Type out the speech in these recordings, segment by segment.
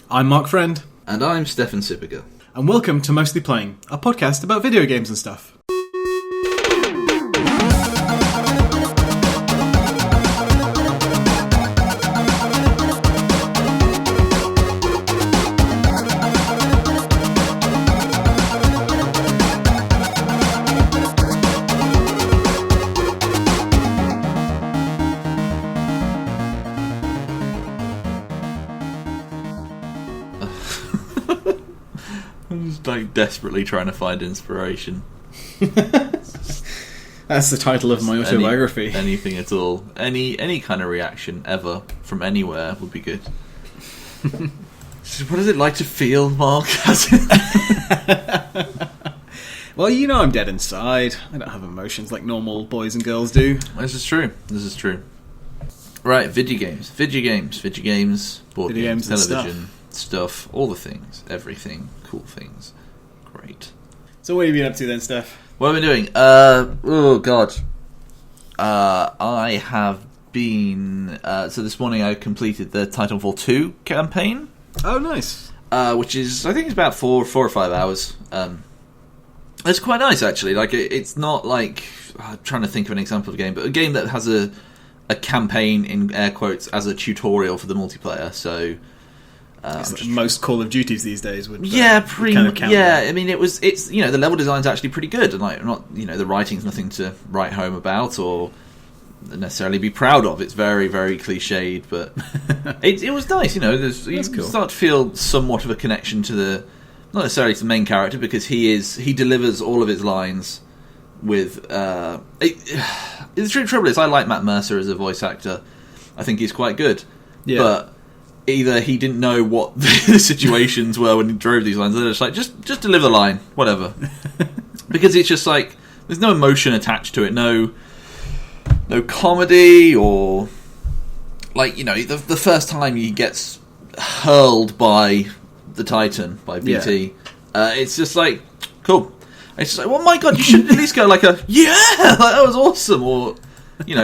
I'm Mark Friend. And I'm Stefan Sipiger. And welcome to Mostly Playing, a podcast about video games and stuff. I'm just desperately trying to find inspiration. That's the title of my autobiography. Anything at all. Any kind of reaction ever from anywhere would be good. What is it like to feel, Mark? Well, you know I'm dead inside. I don't have emotions like normal boys and girls do. This is true. Right, video games, board games, television, stuff, all the things, everything, cool things. Great. So what have you been up to then, Steph? What have I been doing? I have been... so this morning I completed the Titanfall 2 campaign. Oh, nice. Which is, I think it's about 4 or 5 hours. It's quite nice, actually. Like, it's not like... I'm trying to think of an example of a game, but a game that has a campaign, in air quotes, as a tutorial for the multiplayer, so... most Call of Duties these days would kind of count. I mean, it's the level design's actually pretty good, and like not the writing's nothing to write home about or necessarily be proud of. It's very, very cliched, but it was nice. You start to feel somewhat of a connection to not necessarily to the main character, because he delivers all of his lines with. The trouble is, I like Matt Mercer as a voice actor. I think he's quite good, but. Either he didn't know what the situations were when he drove these lines, or they're just like, just deliver the line, whatever. Because it's just like, there's no emotion attached to it, no comedy, or... Like, the first time he gets hurled by the Titan, by BT, it's just like, cool. It's just like, well, my god, you should at least go like a, yeah, that was awesome, or,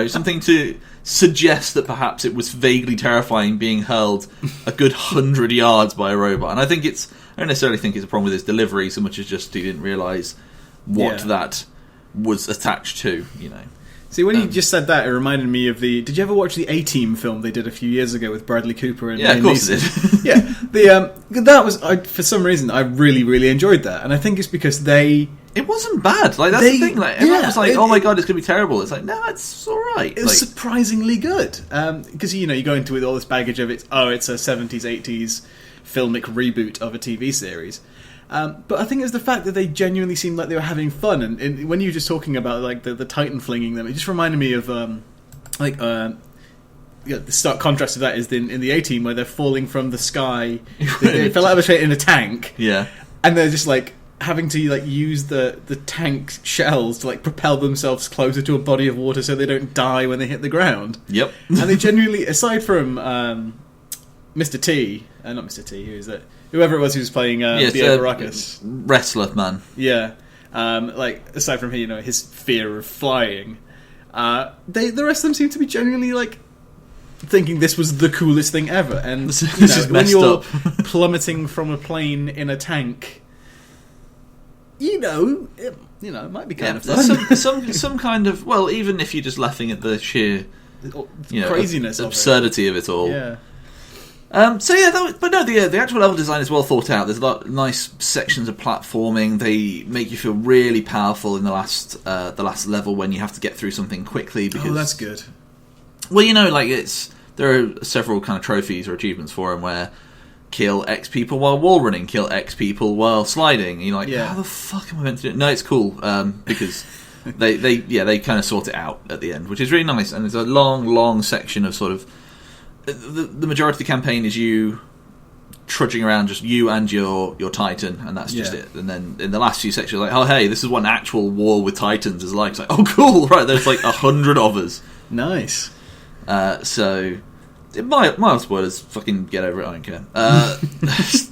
something to... suggest that perhaps it was vaguely terrifying being hurled a good 100 yards by a robot. And I don't necessarily think it's a problem with his delivery so much as just he didn't realise what that was attached to, See, when you just said that, it reminded me of did you ever watch the A-Team film they did a few years ago with Bradley Cooper and of course I did. That was, for some reason, I really, really enjoyed that. And I think it's because it wasn't bad. Like, that's the thing. Like, everyone was like, oh my god, it's going to be terrible. It's like, no, it's alright. It was surprisingly good. Because, you go into it with all this baggage of it's a 70s, 80s filmic reboot of a TV series. But I think it was the fact that they genuinely seemed like they were having fun. And when you were just talking about like the Titan flinging them, it just reminded me of the stark contrast of that is in the A-Team where they're falling from the sky. They fell out of a shade in a tank. Yeah. And they're just like having to use the tank shells to like propel themselves closer to a body of water so they don't die when they hit the ground. Yep. And they genuinely, aside from Mr. T, not Mr. T, who is it? Whoever it was who was playing Diego Baracus. Wrestler, man. Yeah. Aside from his fear of flying, the rest of them seem to be genuinely like thinking this was the coolest thing ever. And this is when you're up. plummeting from a plane in a tank, it might be kind of fun. some kind of, well, even if you're just laughing at the sheer craziness, absurdity of it all. Yeah. The actual level design is well thought out. There's a lot of nice sections of platforming. They make you feel really powerful in the last level when you have to get through something quickly. Because, that's good. Well, there are several kind of trophies or achievements for them where kill X people while wall running, kill X people while sliding. And you're like, how the fuck am I meant to do it? No, it's cool because they kind of sort it out at the end, which is really nice. And there's a long section of sort of. The majority of the campaign is you trudging around, just you and your Titan, and that's just it. And then in the last few sections, like, oh hey, this is what an actual war with Titans is like. It's like, oh cool, right? There's like 100 of us. Nice. So, mild spoilers. Fucking get over it. I don't care.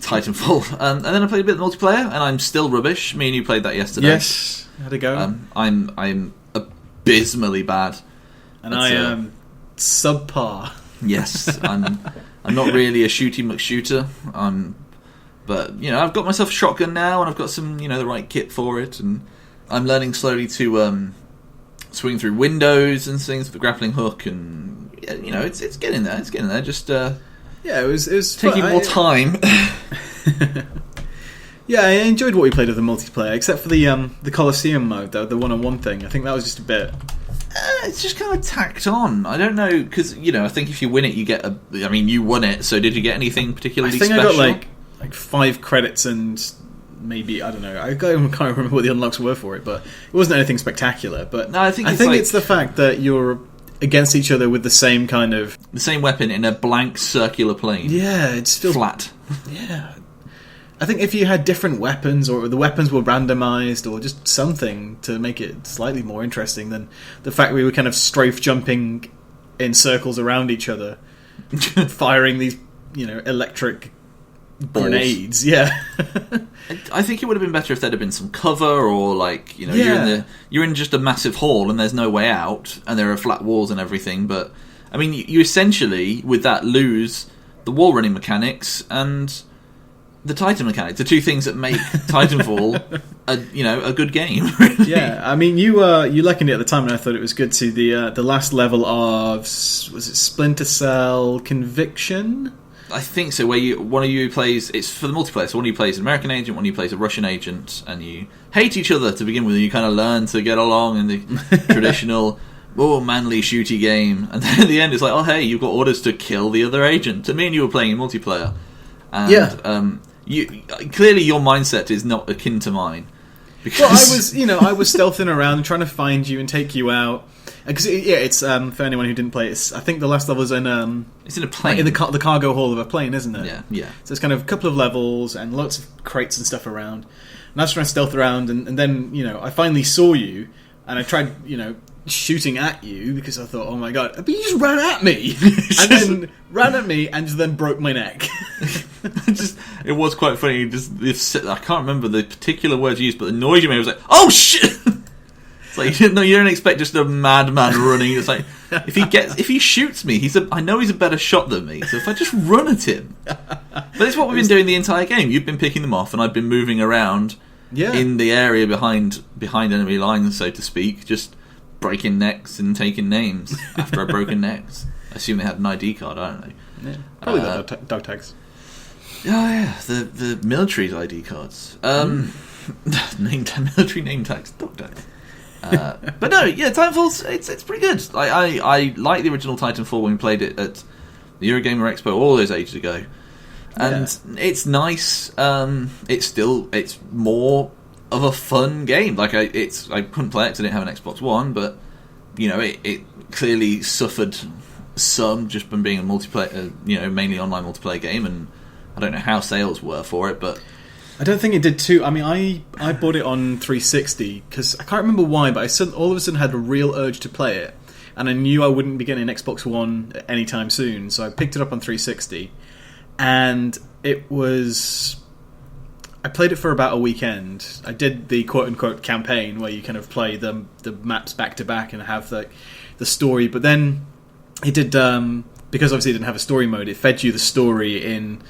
Titanfall, and then I played a bit of multiplayer, and I'm still rubbish. Me and you played that yesterday. Yes. How'd it go? I'm abysmally bad. And I am subpar. Yes, I'm I'm not really a shooty McShooter. But I've got myself a shotgun now, and I've got some the right kit for it, and I'm learning slowly to swing through windows and things with the grappling hook, and it's getting there. It's getting there. Just it was taking more time. Yeah, I enjoyed what we played of the multiplayer, except for the Colosseum mode, though, the one-on-one thing. I think that was just a bit... It's just kind of tacked on. I don't know, because, I think if you win it, you get you won it, so did you get anything particularly special? I got, like 5 credits and maybe, I don't know, I can't remember what the unlocks were for it, but it wasn't anything spectacular. But no, I think it's the fact that you're against each other with the same kind of... The same weapon in a blank circular plane. Yeah, it's still... Flat. Yeah. I think if you had different weapons, or the weapons were randomized, or just something to make it slightly more interesting than the fact we were kind of strafe jumping in circles around each other, firing these, electric grenades. Yeah. I think it would have been better if there'd have been some cover, or you're in just a massive hall and there's no way out, and there are flat walls and everything. But I mean, you essentially with that lose the wall running mechanics and the Titan mechanics, the two things that make Titanfall a good game. Really. Yeah, I mean, you likened it at the time, and I thought it was good too. The last level of, was it Splinter Cell Conviction? I think so. Where one of you plays, it's for the multiplayer. So one of you plays an American agent, one of you plays a Russian agent, and you hate each other to begin with. And you kind of learn to get along in the traditional, manly shooty game, and then at the end it's like, oh hey, you've got orders to kill the other agent. And me and you were playing in multiplayer, and clearly your mindset is not akin to mine. Because I was stealthing around trying to find you and take you out. Because it's for anyone who didn't play it, I think the last level is in it's in a plane, in the cargo hall of a plane, isn't it? Yeah. So it's kind of a couple of levels and lots of crates and stuff around. And I was trying to stealth around, and then I finally saw you, and I tried shooting at you because I thought, oh my god, but you just ran at me, and then broke my neck. It was quite funny. I can't remember the particular words used, but the noise you made was like, "Oh shit!" It's like you don't expect just a madman running. It's like if he shoots me, I know he's a better shot than me. So if I just run at him, but it's what we've been doing the entire game. You've been picking them off, and I've been moving around in the area behind enemy lines, so to speak, just breaking necks and taking names after I've broken necks. I assume they had an ID card. I don't know. Yeah, probably the dog tags. Oh yeah, the military's ID cards. Military name tags, dog tags. But no, yeah, Titanfall's it's pretty good. I like the original Titanfall when we played it at the Eurogamer Expo all those ages ago, and it's nice. It's more of a fun game. I couldn't play it because I didn't have an Xbox One, but it clearly suffered some just from being a multiplayer, mainly online multiplayer game, and I don't know how sales were for it, but I don't think it did too. I mean, I bought it on 360 because I can't remember why, but I all of a sudden had a real urge to play it, and I knew I wouldn't be getting an Xbox One anytime soon, so I picked it up on 360, and it was... I played it for about a weekend. I did the quote-unquote campaign where you kind of play the maps back-to-back and have the story, but then it did... because obviously it didn't have a story mode, it fed you the story in...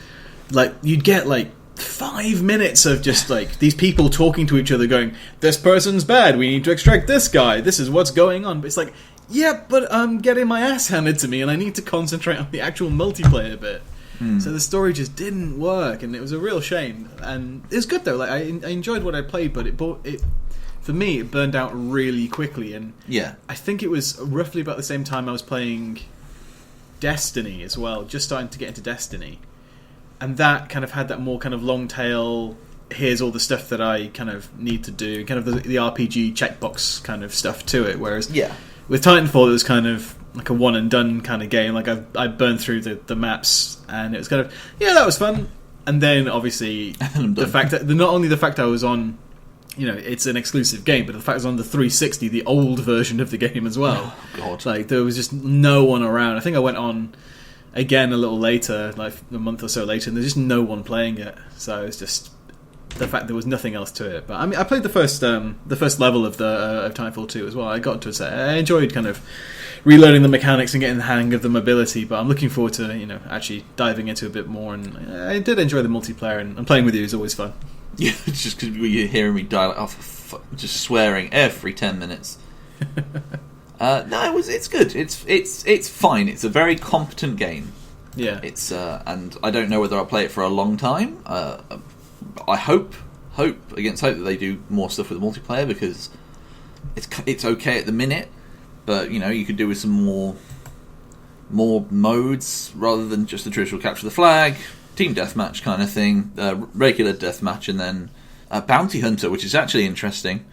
you'd get 5 minutes of just these people talking to each other going, this person's bad, we need to extract this guy, this is what's going on. But it's like, yeah, but I'm getting my ass handed to me and I need to concentrate on the actual multiplayer bit. So the story just didn't work, and it was a real shame. And it was good though. I enjoyed what I played, but for me it burned out really quickly. And I think it was roughly about the same time I was playing Destiny as well, just starting to get into Destiny, and that kind of had that more kind of long tail. Here's all the stuff that I kind of need to do, kind of the RPG checkbox kind of stuff to it. Whereas with Titanfall, it was kind of like a one and done kind of game. I burned through the maps, and it was kind of that was fun. And then obviously the fact that not only the fact I was on, it's an exclusive game, but the fact I was on the 360, the old version of the game as well. Oh, God. There was just no one around. I think I went on again a little later, a month or so later, and there's just no one playing it. So it's just the fact there was nothing else to it. But I mean, I played the first level of Titanfall 2 as well. I got to say I enjoyed kind of relearning the mechanics and getting the hang of the mobility. But I'm looking forward to actually diving into a bit more. And I did enjoy the multiplayer, and playing with you is always fun. Yeah, it's just because you're hearing me dial off, just swearing every 10 minutes. No, it's good. It's fine. It's a very competent game. Yeah. It's and I don't know whether I'll play it for a long time. I hope against hope that they do more stuff with the multiplayer, because it's okay at the minute, but you could do with some more modes rather than just the traditional capture the flag, team deathmatch kind of thing, regular deathmatch, and then bounty hunter, which is actually interesting.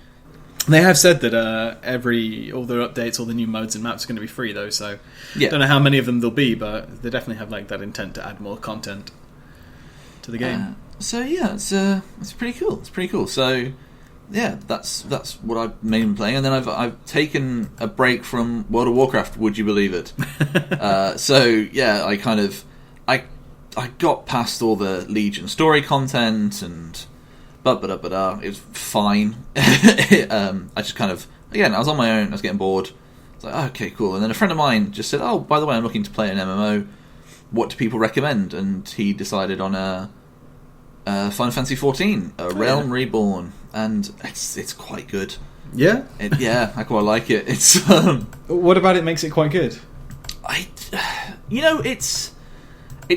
They have said that all their updates, all the new modes and maps are going to be free, though. So I don't know how many of them there'll be, but they definitely have that intent to add more content to the game. So yeah, it's pretty cool. It's pretty cool. So yeah, that's what I've mainly been playing, and then I've taken a break from World of Warcraft. Would you believe it? So yeah, I got past all the Legion story content and. It was fine. I just kind of, again, I was on my own, I was getting bored. I was like, oh, okay, cool. And then a friend of mine just said, oh, by the way, I'm looking to play an MMO. What do people recommend? And he decided on Final Fantasy XIV, Realm Reborn, and it's quite good. Yeah? I quite like it. It's What about it makes it quite good? It's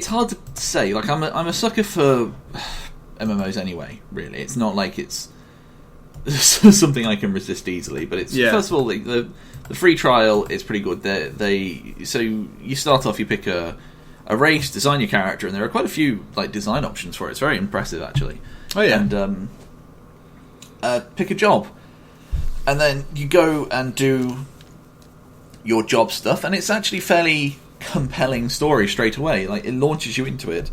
hard to say. Like, I'm a sucker for MMOs anyway, really. It's not like it's something I can resist easily, but it's first of all the free trial is pretty good. So you start off, you pick a race, design your character, and there are quite a few design options for it. It's very impressive, actually. Oh yeah. And pick a job, and then you go and do your job stuff, and it's actually fairly compelling story straight away. It launches you into it.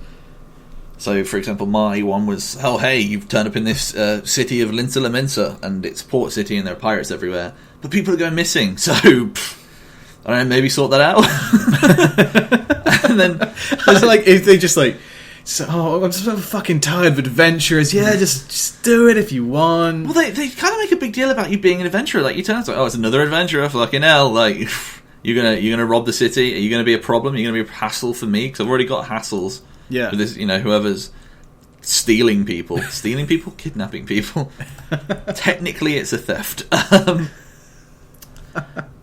So, for example, my one was, oh, hey, you've turned up in this city of Linsa La Minsa, and it's a port city, and there are pirates everywhere, but people are going missing, so, I don't know, maybe sort that out. And then, if they just I'm so fucking tired of adventurers, just do it if you want. Well, they kind of make a big deal about you being an adventurer, you turn out, it's another adventurer, fucking hell, you're gonna rob the city, are you gonna be a problem, are you gonna be a hassle for me, because I've already got hassles. Yeah. With this, whoever's stealing people, kidnapping people. Technically, it's a theft.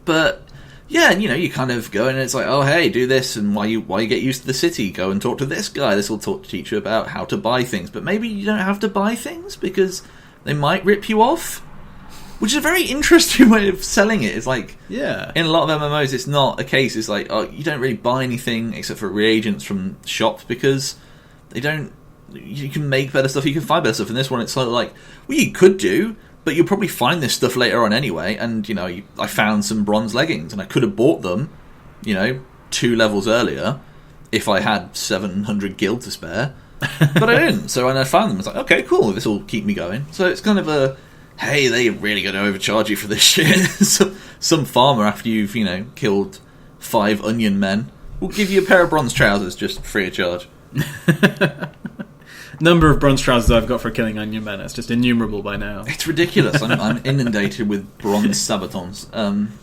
But yeah, you kind of go in and it's oh, hey, do this, and why you get used to the city, go and talk to this guy. This will teach you about how to buy things. But maybe you don't have to buy things because they might rip you off. Which is a very interesting way of selling it. It's in a lot of MMOs, it's not a case. It's you don't really buy anything except for reagents from shops because they don't. You can make better stuff, you can find better stuff. In this one, it's sort of well, you could do, but you'll probably find this stuff later on anyway. And I found some bronze leggings, and I could have bought them, 2 levels earlier if I had 700 gil to spare, but I didn't. So when I found them, it's okay, cool. This will keep me going. So it's kind of a. Hey, they're really going to overcharge you for this shit. Some farmer, after you've, killed 5 onion men, will give you a pair of bronze trousers just free of charge. Number of bronze trousers I've got for killing onion men, it's just innumerable by now. It's ridiculous. I'm inundated with bronze sabatons. But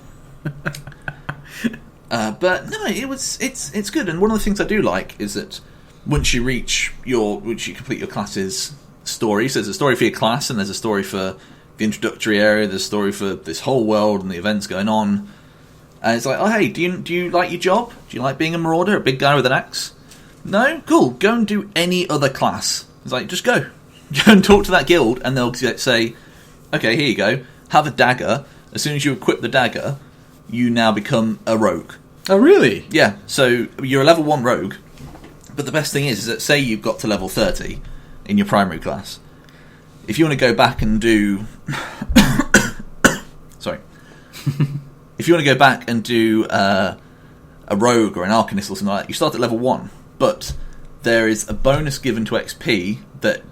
no, it's good. And one of the things I do like is that once you complete your class's story, so there's a story for your class, and there's a story for the introductory area, there's a story for this whole world and the events going on, and it's oh, hey, do you like your job? Do you like being a marauder, a big guy with an axe? No? Cool, go and do any other class. It's just go and talk to that guild, and they'll say, okay, here you go, have a dagger. As soon as you equip the dagger, you now become a rogue. Oh, really? Yeah, so you're a level 1 rogue, but the best thing is that say you've got to level 30 in your primary class. If you want to go back and do sorry. If you want to go back and do a rogue or an arcanist or something like that, you start at level 1, but there is a bonus given to XP that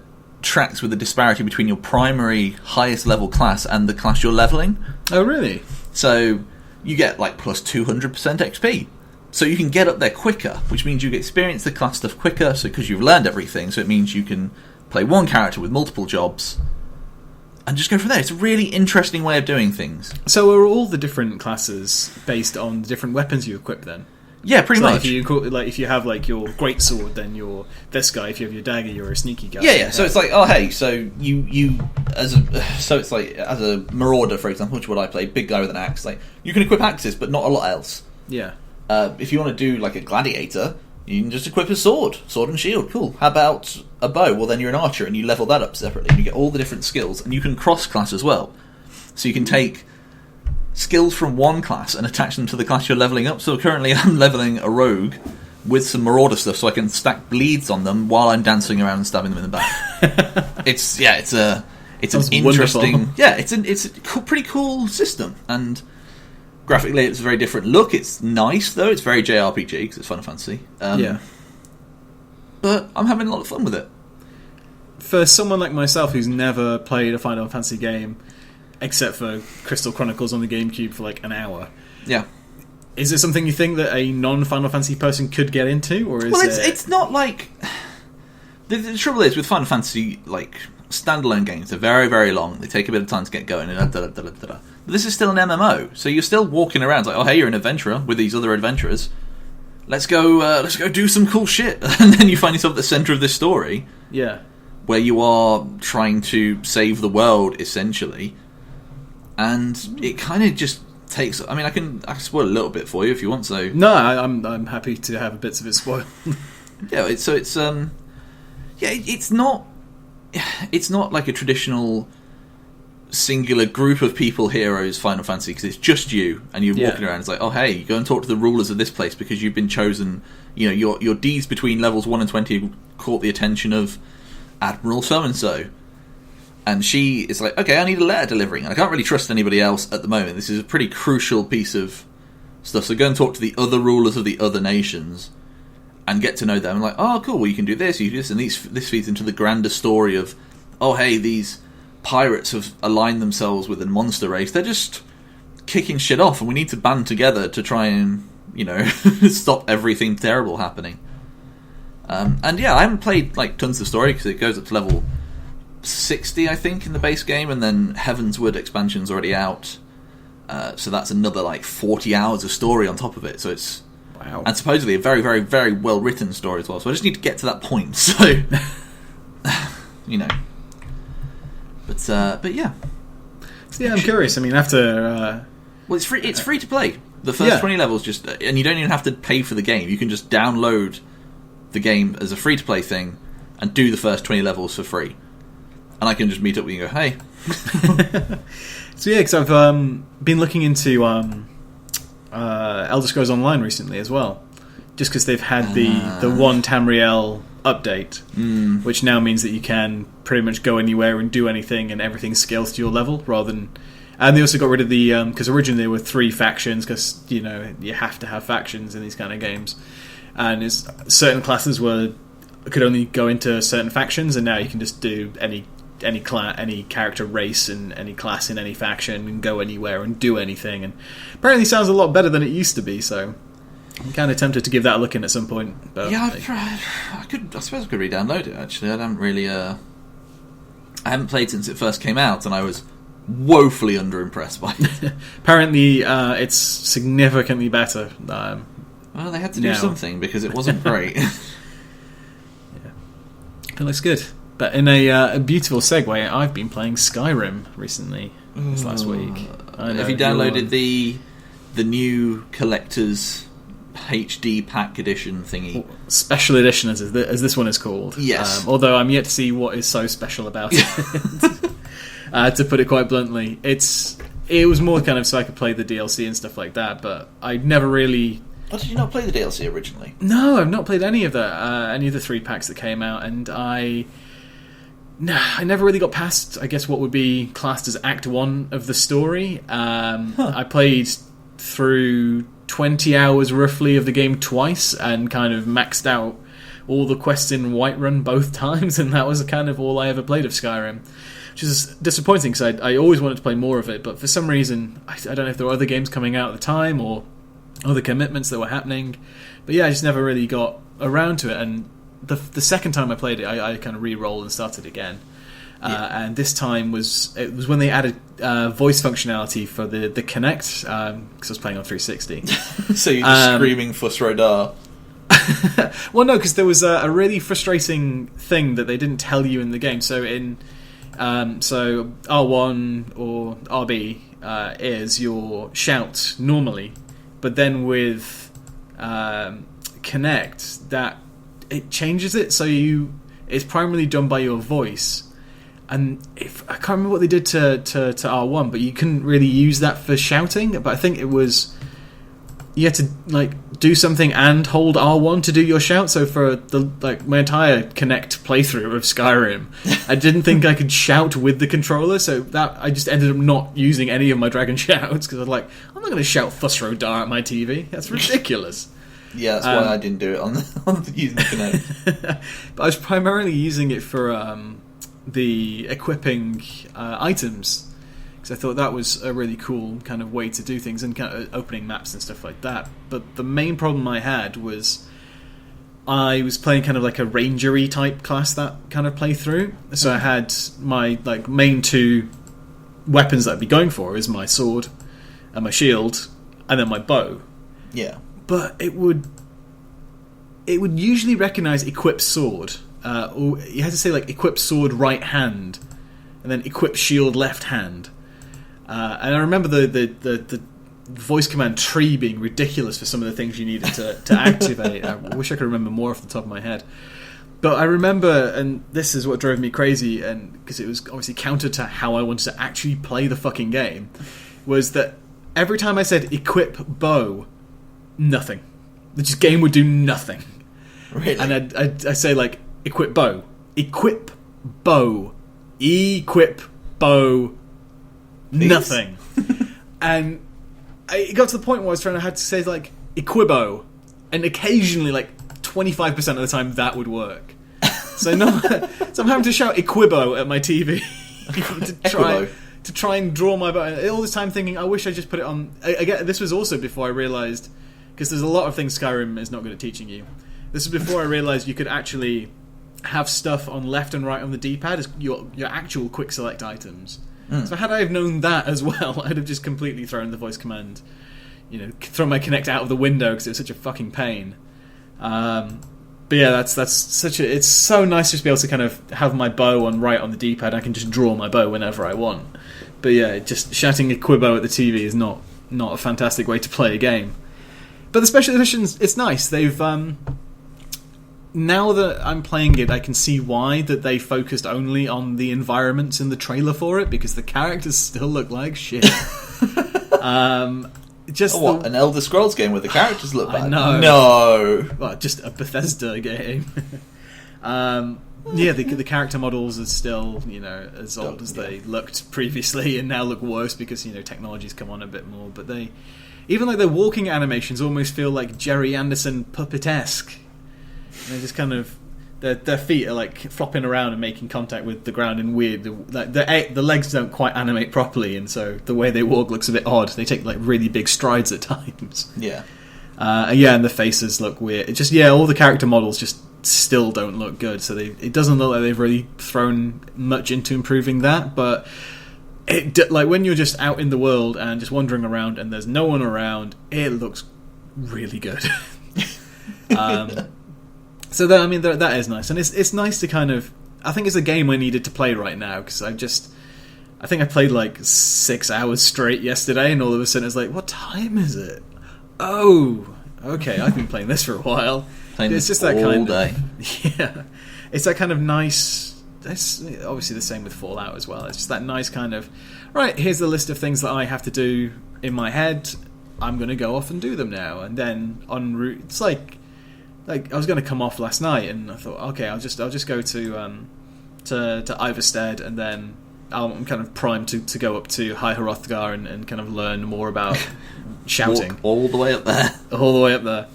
tracks with the disparity between your primary highest level class and the class you're leveling. Oh, really? So you get plus 200% XP. So you can get up there quicker, which means you experience the class stuff quicker, so because you've learned everything, so it means you can play one character with multiple jobs, and just go from there. It's a really interesting way of doing things. So are all the different classes based on the different weapons you equip then? Yeah, pretty much. If you have like your greatsword, then you're this guy. If you have your dagger, you're a sneaky guy. Yeah. So it's like, oh hey, so it's like as a marauder, for example, which is what I play, big guy with an axe. Like you can equip axes, but not a lot else. Yeah. If you want to do like a gladiator, you can just equip a sword and shield. Cool. How about a bow? Well, then you're an archer, and you level that up separately. And you get all the different skills, and you can cross class as well. So you can take skills from one class and attach them to the class you're leveling up. So currently I'm leveling a rogue with some marauder stuff, so I can stack bleeds on them while I'm dancing around and stabbing them in the back. It's an interesting, wonderful. it's a pretty cool system, and graphically it's a very different look. It's nice though. It's very JRPG because it's Final Fantasy. But I'm having a lot of fun with it. For someone like myself who's never played a Final Fantasy game, except for Crystal Chronicles on the GameCube for like an hour. Yeah. Is it something you think that a non-Final Fantasy person could get into, or is it's not like the trouble is with Final Fantasy like standalone games. They're very, very long. They take a bit of time to get going. And But this is still an MMO, so you're still walking around. It's like, oh hey, you're an adventurer with these other adventurers. Let's go do some cool shit, and then you find yourself at the center of this story. Yeah. Where you are trying to save the world essentially. And it kind of just takes. I mean, I can spoil a little bit for you if you want. So no, I'm happy to have bits of it spoiled. It's not like a traditional singular group of people heroes Final Fantasy, because it's just you and you're walking around. It's like, oh hey, go and talk to the rulers of this place because you've been chosen. You know, your deeds between levels 1 and 20 caught the attention of Admiral so and so. And she is like, okay, I need a letter delivering, and I can't really trust anybody else at the moment. This is a pretty crucial piece of stuff. So go and talk to the other rulers of the other nations and get to know them. And like, oh, cool, well, you can do this, you can do this. And this feeds into the grander story of, oh, hey, these pirates have aligned themselves with a monster race. They're just kicking shit off, and we need to band together to try and, stop everything terrible happening. And yeah, I haven't played like tons of story because it goes up to level 60, I think, in the base game, and then Heavensward expansion's already out, so that's another like 40 hours of story on top of it. So it's wow, and supposedly a very, very, very well written story as well. So I just need to get to that point. So but yeah. So yeah, I'm curious. I mean, after well, it's free. It's free to play. The first 20 levels and you don't even have to pay for the game. You can just download the game as a free to play thing and do the first 20 levels for free. And I can just meet up with you and go, hey. So yeah, because I've been looking into Elder Scrolls Online recently as well, just because they've had the one Tamriel update, which now means that you can pretty much go anywhere and do anything, and everything scales to your level rather than. And they also got rid of the because originally there were 3 factions, because you have to have factions in these kind of games, and certain classes could only go into certain factions, and now you can just do any character race and any class in any faction and go anywhere and do anything, and apparently sounds a lot better than it used to be, so I'm kind of tempted to give that a look in at some point. But yeah, I suppose I could re-download it actually. I haven't played since it first came out, and I was woefully underimpressed by it. Apparently it's significantly better. Well, they had to do something because it wasn't great. Yeah. It looks good. But in a beautiful segue, I've been playing Skyrim recently, this last week. Have you downloaded the new collector's HD pack edition thingy? Special edition, as this one is called. Yes. Although I'm yet to see what is so special about it. To put it quite bluntly, it was more kind of so I could play the DLC and stuff like that, but I never really. Oh, did you not play the DLC originally? No, I've not played any of the 3 packs that came out, and I never really got past, I guess, what would be classed as Act 1 of the story. I played through 20 hours roughly of the game twice and kind of maxed out all the quests in Whiterun both times, and that was kind of all I ever played of Skyrim. Which is disappointing, because I always wanted to play more of it, but for some reason, I don't know if there were other games coming out at the time or other commitments that were happening. But yeah, I just never really got around to it, and the second time I played it, I kind of re-rolled and started again. And this time was when they added voice functionality for the Kinect, because I was playing on 360. So you're just screaming Fussrodar. Well, no, because there was a really frustrating thing that they didn't tell you in the game. So in so R1 or RB is your shout normally, but then with Kinect, that it changes it, so it's primarily done by your voice. And I can't remember what they did to R1, but you couldn't really use that for shouting. But I think it was you had to like do something and hold R1 to do your shout. So for my entire Kinect playthrough of Skyrim, I didn't think I could shout with the controller. So that I just ended up not using any of my dragon shouts because I was like, I'm not going to shout Fussrodar at my TV. That's ridiculous. Yeah, that's why I didn't do it on using the Kinect. But I was primarily using it for the equipping items, because I thought that was a really cool kind of way to do things, and kind of opening maps and stuff like that. But the main problem I had was I was playing kind of like a rangery type class, that kind of playthrough. So I had my main two weapons that I'd be going for is my sword and my shield, and then my bow. Yeah. But it would usually recognise equip sword, or you had to say like equip sword right hand, and then equip shield left hand. And I remember the voice command tree being ridiculous for some of the things you needed to activate. I wish I could remember more off the top of my head. But I remember, and this is what drove me crazy, and because it was obviously counter to how I wanted to actually play the fucking game, was that every time I said equip bow, nothing. The game would do nothing. Really? And I'd say like equip bow, equip bow, equip bow, nothing. And it got to the point where I had to say like equibo, and occasionally like 25% of the time that would work. So I'm having to shout equibo at my TV to try and draw my bow. All this time thinking, I wish I just put it on. Again, this was also before I realised, because there's a lot of things Skyrim is not good at teaching you. This is before I realised you could actually have stuff on left and right on the D-pad as your actual quick select items. So had I have known that as well, I'd have just completely thrown the voice command, thrown my Kinect out of the window because it was such a fucking pain. But yeah, that's it's so nice just to be able to kind of have my bow right on the D-pad. I can just draw my bow whenever I want. But yeah, just shouting equibo at the TV is not a fantastic way to play a game. But the special editions, it's nice. They've now that I'm playing it, I can see why that they focused only on the environments in the trailer for it, because the characters still look like shit. An Elder Scrolls game where the characters look bad? No. Well, just a Bethesda game. The character models are still, as old as they looked previously, and now look worse because, technology's come on a bit more. But even like their walking animations almost feel like Jerry Anderson puppet-esque. They just kind of their feet are like flopping around and making contact with the ground in weird. The legs don't quite animate properly, and so the way they walk looks a bit odd. They take like really big strides at times. Yeah. And the faces look weird. It just all the character models just still don't look good. So it doesn't look like they've really thrown much into improving that. But when you're just out in the world and just wandering around and there's no one around, it looks really good. So that is nice, and it's nice to kind of. I think it's a game I needed to play right now, because I think I played like 6 hours straight yesterday, and all of a sudden it's like, what time is it? Oh, okay, I've been playing this for a while. It's just that kind of yeah. It's that kind of nice. It's obviously the same with Fallout as well. It's just that nice kind of right. Here's the list of things that I have to do in my head. I'm going to go off and do them now, and then en route, it's like I was going to come off last night, and I thought, okay, I'll just go to Iverstead, and then I'm kind of primed to go up to High Hrothgar and kind of learn more about shouting. Walk all the way up there. All the way up there.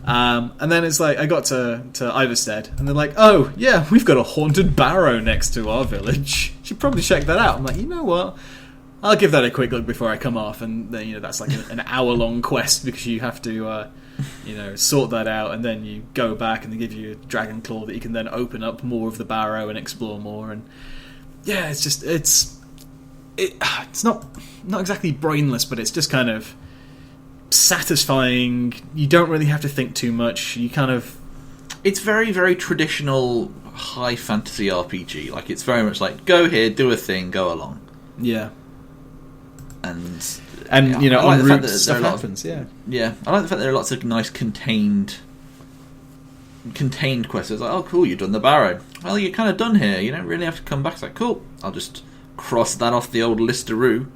And then it's like I got to Iverstead, and they're like, oh yeah, we've got a haunted barrow next to our village. Should probably check that out. I'm like, you know what? I'll give that a quick look before I come off. And then that's like an hour long quest, because you have to sort that out, and then you go back and they give you a dragon claw that you can then open up more of the barrow and explore more. And yeah, it's not exactly brainless, but it's just kind of satisfying. You don't really have to think too much. It's very, very traditional high fantasy RPG. Like, it's very much like, go here, do a thing, go along. Yeah. And en like route stuff happens. Yeah, I like the fact that there are lots of nice contained quests. It's like, oh cool, you've done the barrow. Well, you're kind of done here. You don't really have to come back. It's like, cool, I'll just cross that off the old listeroo.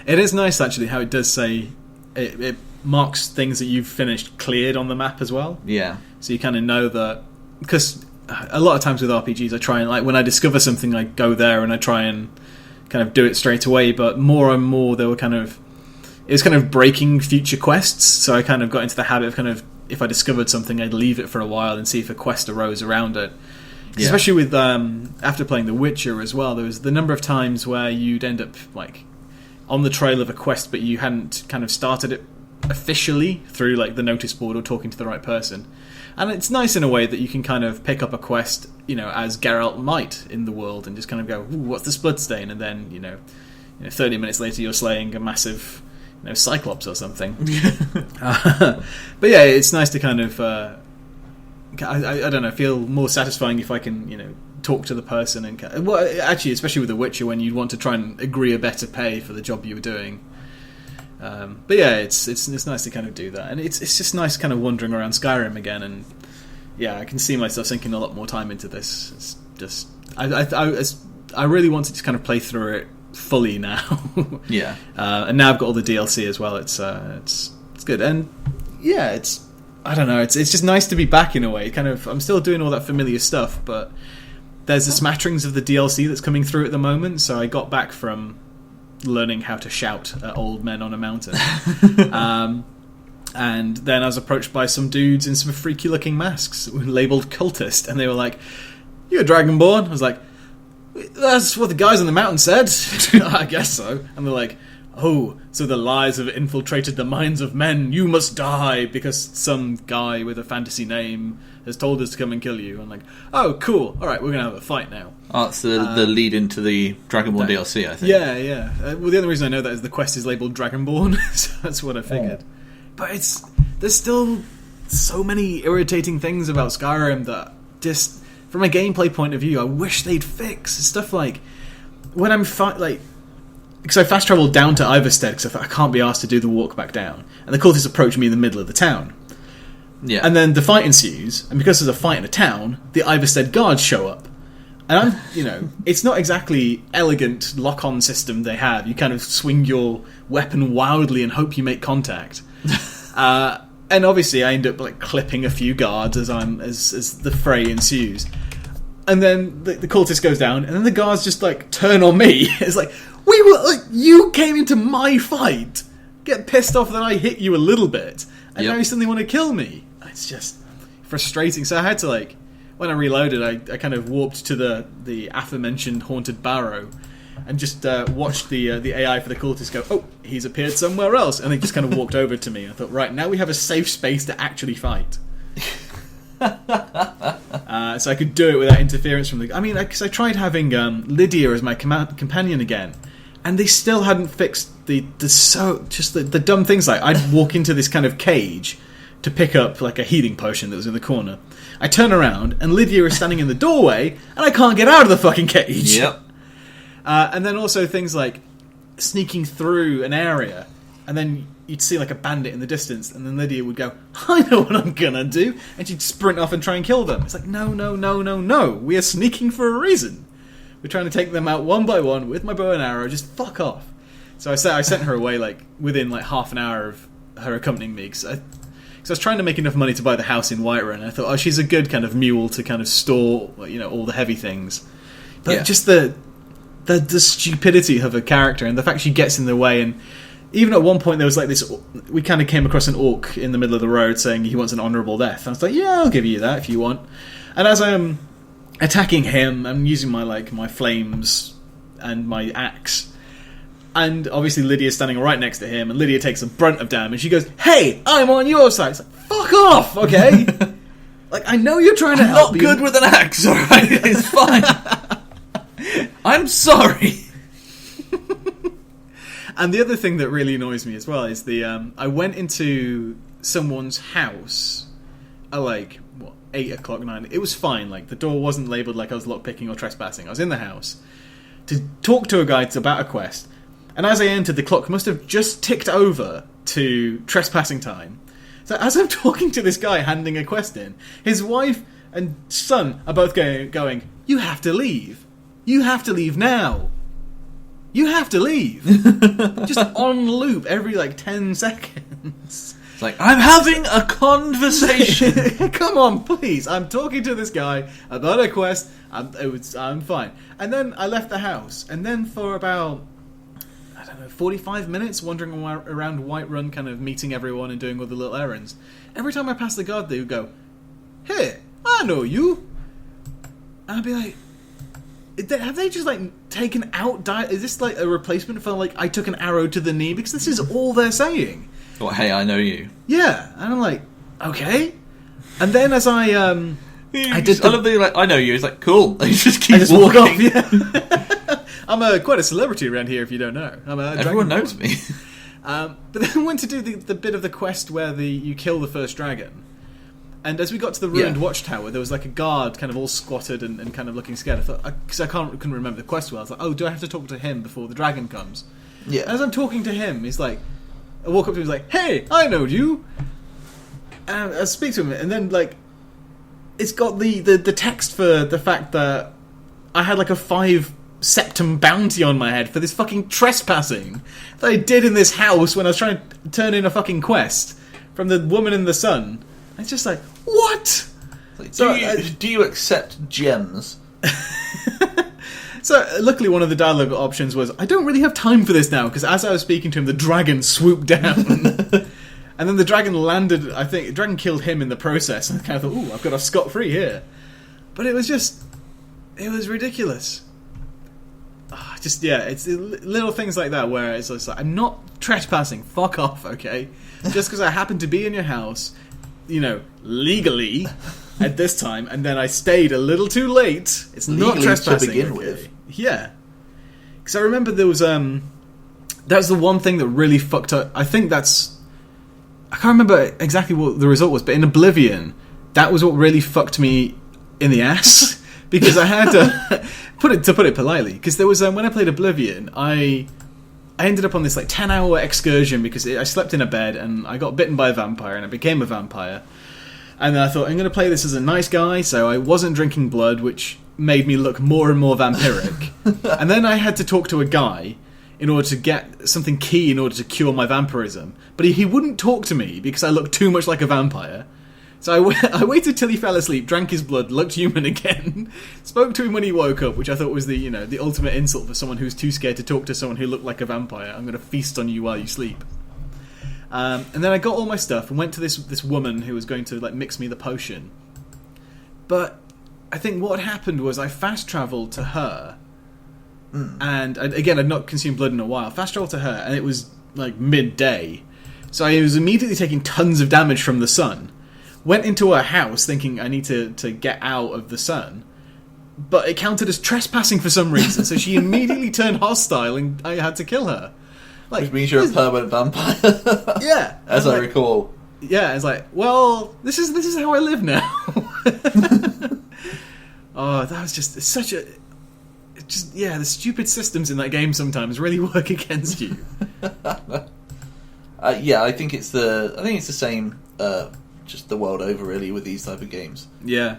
It is nice actually how it does say it marks things that you've finished cleared on the map as well. Yeah. So you kind of know that, because a lot of times with RPGs I try and, like, when I discover something, I go there and I try and kind of do it straight away, but more and more it was kind of breaking future quests. So I kind of got into the habit of kind of, if I discovered something, I'd leave it for a while and see if a quest arose around it. Yeah. Especially with after playing The Witcher as well, there was the number of times where you'd end up like on the trail of a quest, but you hadn't kind of started it officially through like the notice board or talking to the right person. And it's nice in a way that you can kind of pick up a quest, as Geralt might in the world, and just kind of go, ooh, what's this bloodstain? And then, 30 minutes later you're slaying a massive, Cyclops or something. But yeah, it's nice to kind of, I don't know, feel more satisfying if I can, talk to the person. And well, actually, especially with The Witcher, when you want to try and agree a better pay for the job you were doing. But yeah, it's nice to kind of do that, and it's just nice kind of wandering around Skyrim again, and yeah, I can see myself sinking a lot more time into this. It's just I really wanted to kind of play through it fully now. Yeah, and now I've got all the DLC as well. It's good, and yeah, I don't know, it's just nice to be back in a way. Kind of, I'm still doing all that familiar stuff, but there's the smatterings of the DLC that's coming through at the moment. So I got back from learning how to shout at old men on a mountain. And then I was approached by some dudes in some freaky looking masks labelled cultist, and they were like, "You're Dragonborn?" I was like, "That's what the guys on the mountain said." I guess so. And they're like, "Oh, so the lies have infiltrated the minds of men. You must die because some guy with a fantasy name has told us to come and kill you." I'm like, "Oh, cool. All right, we're going to have a fight now." Oh, it's the lead into the Dragonborn DLC, I think. Yeah. Well, the only reason I know that is the quest is labelled Dragonborn, so that's what I figured. Oh. But there's still so many irritating things about Skyrim that just, from a gameplay point of view, I wish they'd fix. Stuff like, when I'm because I fast travelled down to Iverstead because I can't be asked to do the walk back down, and the cultists approach me in the middle of the town. Yeah. And then the fight ensues, and because there's a fight in a town, the Iverstead guards show up. And it's not exactly elegant lock-on system they have. You kind of swing your weapon wildly and hope you make contact. And obviously I end up like clipping a few guards as the fray ensues. And then the cultist goes down, and then the guards just like turn on me. It's like, you came into my fight, get pissed off that I hit you a little bit, and now you suddenly want to kill me. It's just frustrating. So I had to when I reloaded, I kind of warped to the aforementioned haunted barrow, and just watched the AI for the cultist go, "Oh, he's appeared somewhere else," and they just kind of walked over to me. I thought, right, now we have a safe space to actually fight. So I could do it without interference from the... I mean, because I tried having Lydia as my companion again, and they still hadn't fixed the dumb things. Like, I'd walk into this kind of cage to pick up like a healing potion that was in the corner. I turn around, and Lydia is standing in the doorway, and I can't get out of the fucking cage. Yep. And then also things like sneaking through an area, and then you'd see like a bandit in the distance, and then Lydia would go, "I know what I'm gonna do," and she'd sprint off and try and kill them. It's like, no, we are sneaking for a reason. We're trying to take them out one by one with my bow and arrow. Just fuck off. So I sent her away like within like half an hour of her accompanying me, because I was trying to make enough money to buy the house in Whiterun, and I thought, oh, she's a good kind of mule to kind of store all the heavy things. But just the stupidity of her character, and the fact she gets in the way. And even at one point there was like this, we kind of came across an orc in the middle of the road saying he wants an honourable death, and I was like, yeah, I'll give you that if you want. And as I'm attacking him, I'm using my flames and my axe, And obviously Lydia's standing right next to him, and Lydia takes the brunt of damage. She goes, "Hey, I'm on your side." It's like, fuck off, okay? Like, I know you're trying to help. I'm not good with an axe, alright? It's fine. I'm sorry. And the other thing that really annoys me as well is I went into someone's house at 8 o'clock, 9. It was fine. Like, the door wasn't labelled like I was lockpicking or trespassing. I was in the house to talk to a guy about a quest. And as I entered, the clock must have just ticked over to trespassing time. So as I'm talking to this guy handing a quest in, his wife and son are both going, "You have to leave. You have to leave now. You have to leave." Just on loop every 10 seconds. It's like, I'm having a conversation. Come on, please. I'm talking to this guy about a quest. I'm fine. And then I left the house. And then for about, 45 minutes wandering around Whiterun, kind of meeting everyone and doing all the little errands. Every time I pass the guard, they would go, "Hey, I know you." And I'd be like, have they just taken out? Is this a replacement for I took an arrow to the knee? Because this is all they're saying. Well, hey, I know you. Yeah, and I'm like, okay. And then as I love the I know you. It's like, cool. They just keep walking. walk off. Yeah. I'm quite a celebrity around here, if you don't know. Everyone knows me. But then went to do the bit of the quest where you kill the first dragon. And as we got to the ruined watchtower, there was a guard kind of all squatted and kind of looking scared. I thought, because I couldn't remember the quest well, I was like, oh, do I have to talk to him before the dragon comes? Yeah. And as I'm talking to him, he's like, I walk up to him, he's like, "Hey, I know you." And I speak to him, and then it's got the text for the fact that I had a 5 septum bounty on my head for this fucking trespassing that I did in this house when I was trying to turn in a fucking quest from the woman in the sun. It's just like, what? Do you accept gems? So luckily one of the dialogue options was, I don't really have time for this now, because as I was speaking to him, the dragon swooped down. And then the dragon landed, I think, the dragon killed him in the process, and I kind of thought, ooh, I've got off scot-free here. But it was ridiculous. It's little things like that where it's just I'm not trespassing, fuck off, okay? Just because I happen to be in your house, legally at this time, and then I stayed a little too late. It's legally not trespassing to begin with. Yeah, because I remember there was that was the one thing that really fucked up. I think I can't remember exactly what the result was, but in Oblivion, that was what really fucked me in the ass because I had to put it politely. Because there was when I played Oblivion, I ended up on this 10-hour excursion because I slept in a bed and I got bitten by a vampire and I became a vampire. And then I thought, I'm going to play this as a nice guy, so I wasn't drinking blood, which made me look more and more vampiric. And then I had to talk to a guy in order to get something key in order to cure my vampirism. But he wouldn't talk to me because I looked too much like a vampire. So I waited till he fell asleep, drank his blood, looked human again, spoke to him when he woke up, which I thought was the ultimate insult for someone who's too scared to talk to someone who looked like a vampire. I'm going to feast on you while you sleep. And then I got all my stuff and went to this woman who was going to mix me the potion. But I think what happened was I fast travelled to her, and again I'd not consumed blood in a while. Fast travelled to her, and it was midday, so I was immediately taking tons of damage from the sun. Went into her house thinking I need to get out of the sun, but it counted as trespassing for some reason. So she immediately turned hostile, and I had to kill her. Which means you're a permanent vampire. Yeah, as I recall. Yeah, it's well, this is how I live now. Oh, that was just such a... the stupid systems in that game sometimes really work against you. I think it's the same just the world over really with these type of games. Yeah.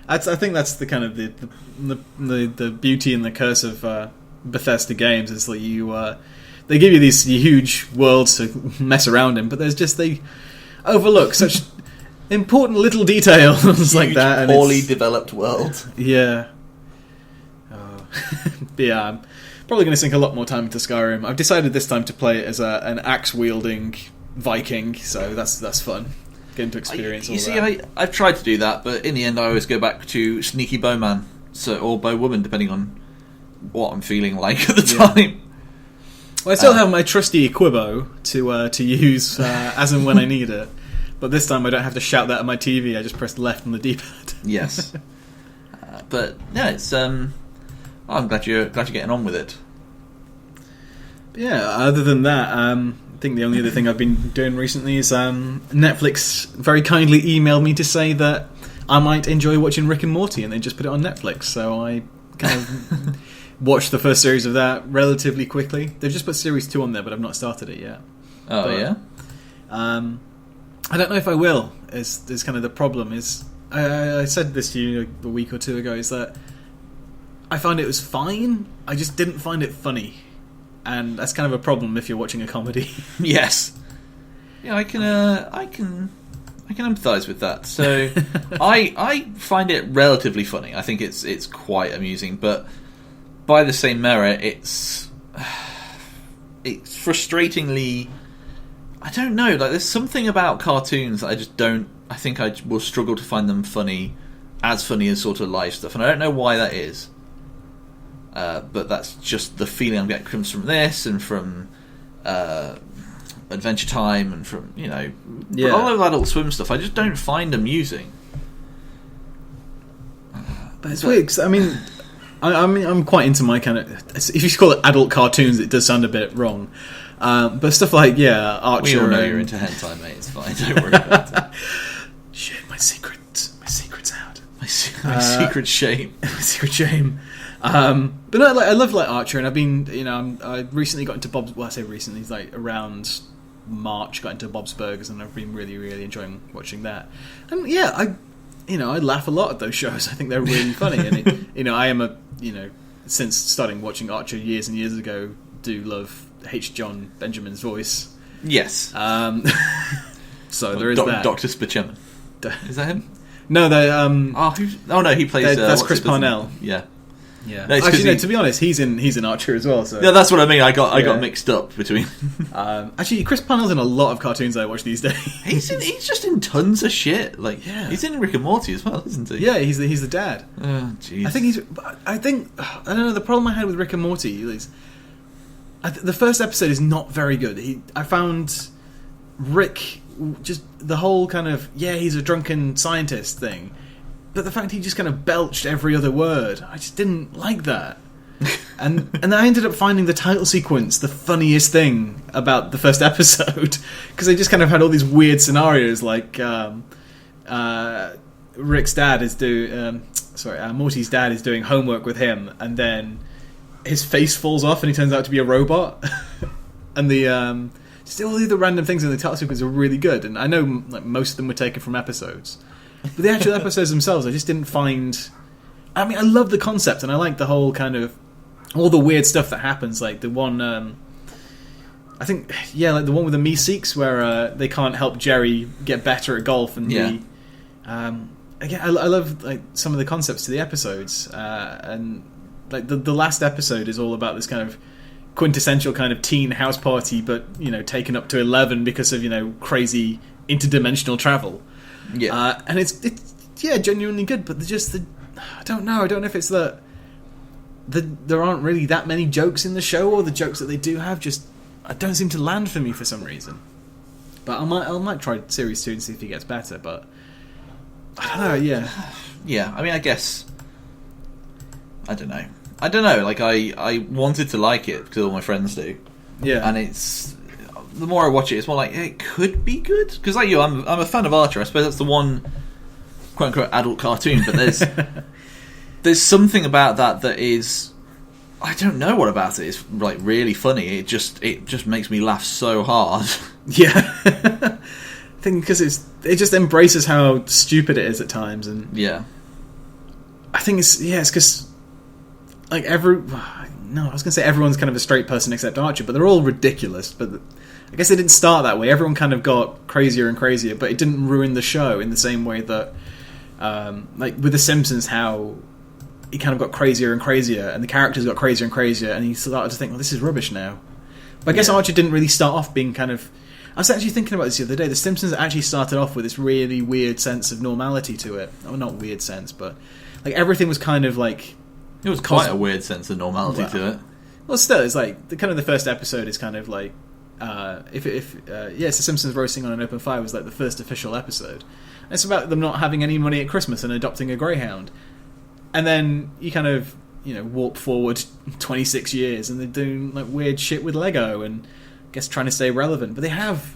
I think that's the kind of the beauty and the curse of Bethesda games is they give you these huge worlds to mess around in, but they overlook such important little details like that. And poorly developed world. Yeah. But yeah, I'm probably going to sink a lot more time into Skyrim. I've decided this time to play it as an axe-wielding Viking, so that's fun. Getting to experience all that. I've tried to do that, but in the end I always go back to Sneaky Bowman, or Bowwoman, depending on what I'm feeling like at the time. Well, I still have my trusty Equibo to use as and when I need it. But this time I don't have to shout that at my TV. I just press left on the D-pad. Yes. But yeah, it's. I'm glad you're getting on with it. Yeah. Other than that, I think the only other thing I've been doing recently is Netflix very kindly emailed me to say that I might enjoy watching Rick and Morty, and they just put it on Netflix. So I kind of watched the first series of that relatively quickly. They've just put series 2 on there, but I've not started it yet. Oh, but, yeah? I don't know if I will, is kind of the problem. I said this to you a week or two ago, is that I found it was fine, I just didn't find it funny. And that's kind of a problem if you're watching a comedy. Yes. Yeah, I can empathise with that. So I find it relatively funny. I think it's quite amusing, but by the same merit, it's frustratingly, I don't know, like there's something about cartoons that I just don't, I think I will struggle to find them funny as sort of live stuff, and I don't know why that is. But that's just the feeling I'm getting comes from this and from Adventure Time and from, a lot of Adult Swim stuff. I just don't find amusing. But it's weird, 'cause, I mean, I'm quite into my kind of, if you call it adult cartoons, it does sound a bit wrong. But stuff like, Archer. We all know you're into hentai, mate. It's fine. Don't worry about it. Shit, my secret's out. My secret shame. My secret shame. But no, I love Archer, and I've been, I recently got into Bob's. Well, I say recently, it's like around March, got into Bob's Burgers, and I've been really, really enjoying watching that. And yeah, I laugh a lot at those shows. I think they're really funny, and I am since starting watching Archer years and years ago, do love H. John Benjamin's voice. Yes. So there is that. Dr. Spachemin. Is that him? No, they. No, he plays. That's Chris Parnell. Yeah. Yeah. No, actually, to be honest, he's in Archer as well. So. Yeah, that's what I mean. I got mixed up between. Actually, Chris Parnell's in a lot of cartoons I watch these days. He's just in tons of shit. He's in Rick and Morty as well, isn't he? Yeah, he's the dad. Oh, jeez. I don't know. The problem I had with Rick and Morty is the first episode is not very good. I found Rick just the whole kind of he's a drunken scientist thing. But the fact he just kind of belched every other word, I just didn't like that. And I ended up finding the title sequence the funniest thing about the first episode, because they just kind of had all these weird scenarios, like Morty's dad is doing homework with him, and then his face falls off and he turns out to be a robot. And the just all the other random things in the title sequence are really good, and I know most of them were taken from episodes. But the actual episodes themselves, I just didn't find. I mean, I love the concept, and I like the whole kind of all the weird stuff that happens. Like the one, I think, like the one with the Meeseeks, where they can't help Jerry get better at golf, and again, I love like some of the concepts to the episodes, and like the last episode is all about this kind of quintessential kind of teen house party, but taken up to 11 because of crazy interdimensional travel. Yeah, and it's genuinely good, but I don't know if it's that there aren't really that many jokes in the show, or the jokes that they do have just don't seem to land for me for some reason. But I might try series 2 and see if it gets better. But I don't know. Yeah. I mean, I guess I don't know. Like I wanted to like it because all my friends do. Yeah, and it's. The more I watch it, it's more like it could be good. Because like you, I'm a fan of Archer. I suppose that's the one quote unquote adult cartoon. But there's something about that is, I don't know what about it is like really funny. It just makes me laugh so hard. Yeah, I think because it just embraces how stupid it is at times, and I think it's because like I was gonna say everyone's kind of a straight person except Archer, but they're all ridiculous. But I guess it didn't start that way. Everyone kind of got crazier and crazier, but it didn't ruin the show in the same way that, like with The Simpsons, how he kind of got crazier and crazier, and the characters got crazier and crazier, and he started to think, well, this is rubbish now. But I guess Archer didn't really start off being kind of... I was actually thinking about this the other day. The Simpsons actually started off with this really weird sense of normality to it. Well, not weird sense, but like everything was kind of like... It was quite a weird sense of normality to it. Well, still, it's like the first episode is kind of like it's The Simpsons roasting on an open fire was like the first official episode. And it's about them not having any money at Christmas and adopting a greyhound, and then you kind of warp forward 26 years and they're doing like weird shit with Lego and I guess trying to stay relevant. But they have,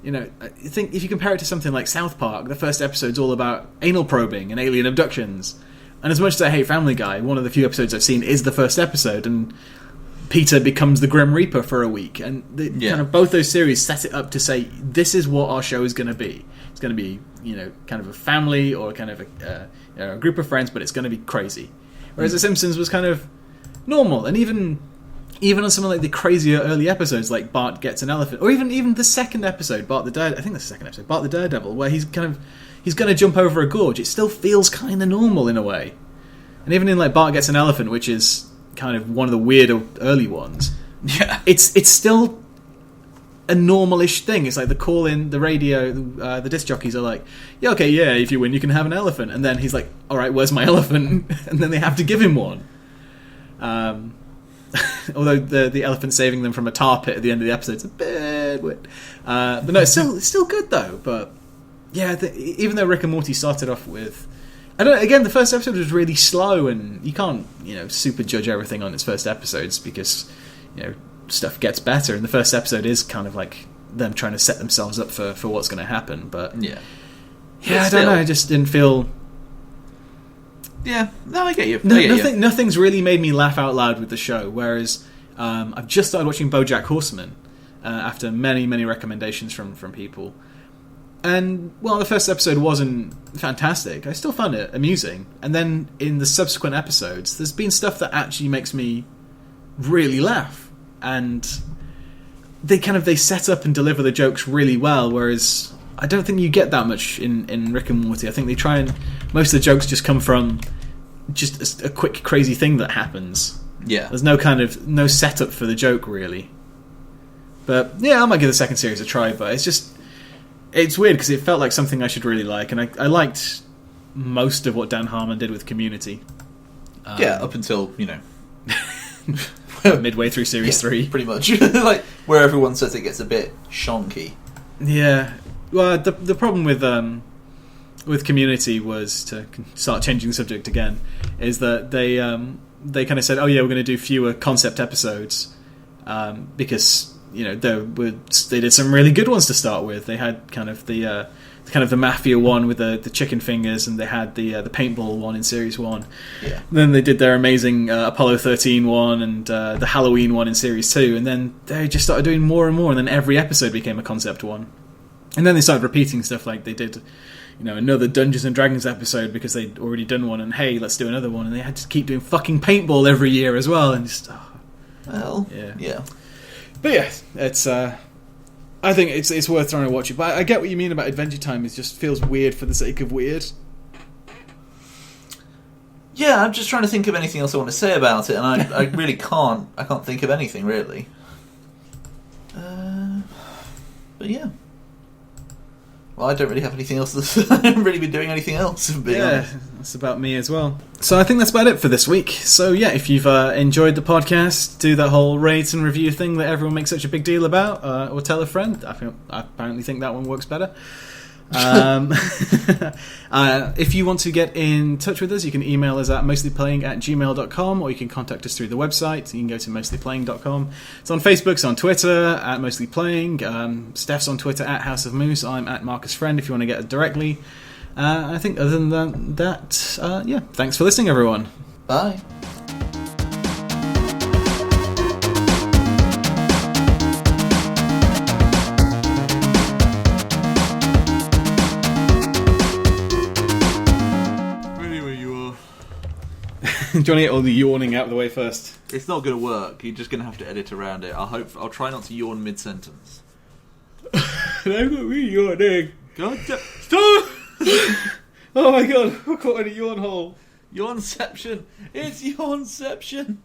I think if you compare it to something like South Park, the first episode's all about anal probing and alien abductions. And as much as I hate Family Guy, one of the few episodes I've seen is the first episode, and Peter becomes the Grim Reaper for a week. And kind of both those series set it up to say, this is what our show is going to be. It's going to be, kind of a family or kind of a group of friends, but it's going to be crazy. Whereas The Simpsons was kind of normal, and even on some of like the crazier early episodes, like Bart Gets an Elephant, or even the second episode, Bart the Daredevil, where he's going to jump over a gorge, it still feels kind of normal in a way. And even in like Bart Gets an Elephant, which is kind of one of the weirder early ones, it's still a normalish thing. It's like the call in the radio, the disc jockeys are like, if you win you can have an elephant, and then he's like, alright, where's my elephant? And then they have to give him one. Although the elephant saving them from a tar pit at the end of the episode is a bit weird. But no, it's still good though. But yeah, even though Rick and Morty started off with, the first episode was really slow, and you can't super judge everything on its first episodes because stuff gets better, and the first episode is kind of like them trying to set themselves up for what's going to happen. But I don't know, I just didn't feel. Yeah, no, I get you. Nothing's really made me laugh out loud with the show. Whereas I've just started watching BoJack Horseman after many recommendations from people, and the first episode wasn't fantastic. I still found it amusing, and then in the subsequent episodes, there's been stuff that actually makes me really laugh. And they set up and deliver the jokes really well, whereas I don't think you get that much in Rick and Morty. I think they try and most of the jokes just come from just a quick crazy thing that happens. Yeah, there's no setup for the joke really. But yeah, I might give the second series a try. But it's weird because it felt like something I should really like, and I liked most of what Dan Harmon did with Community. Up until midway through series 3, pretty much. Like where everyone says it gets a bit shonky. Yeah, well, the problem with Community was, to start changing the subject again, is that they kind of said, oh yeah, we're going to do fewer concept episodes because they did some really good ones to start with. They had kind of the mafia one with the chicken fingers, and they had the paintball one in series 1. Yeah. Then they did their amazing Apollo 13 one and the Halloween one in series 2, and then they just started doing more and more, and then every episode became a concept one. And then they started repeating stuff, like they did another Dungeons and Dragons episode because they'd already done one, and hey, let's do another one, and they had to keep doing fucking paintball every year as well, and just yeah. But yeah, it's I think it's worth trying to watch it. But I get what you mean about Adventure Time. It just feels weird for the sake of weird. Yeah, I'm just trying to think of anything else I want to say about it, and I really can't. I can't think of anything really. But yeah. Well, I don't really have anything else. I haven't really been doing anything else. Yeah, that's about me as well. So I think that's about it for this week. So yeah, if you've enjoyed the podcast, do that whole rate and review thing that everyone makes such a big deal about, or tell a friend. I apparently think that one works better. If you want to get in touch with us, you can email us at mostlyplaying@gmail.com, or you can contact us through the website. You can go to mostlyplaying.com. It's on Facebook, it's on Twitter at mostlyplaying. Stef's on Twitter at House of Moose. I'm at Marcus Friend if you want to get it directly. I think other than that, thanks for listening, everyone. Bye. Do you want to get all the yawning out of the way first? It's not going to work. You're just going to have to edit around it. I'll try not to yawn mid-sentence. I've got me yawning. God damn. Stop! Oh my god, we're caught in a yawn hole. Yawnception. It's yawnception.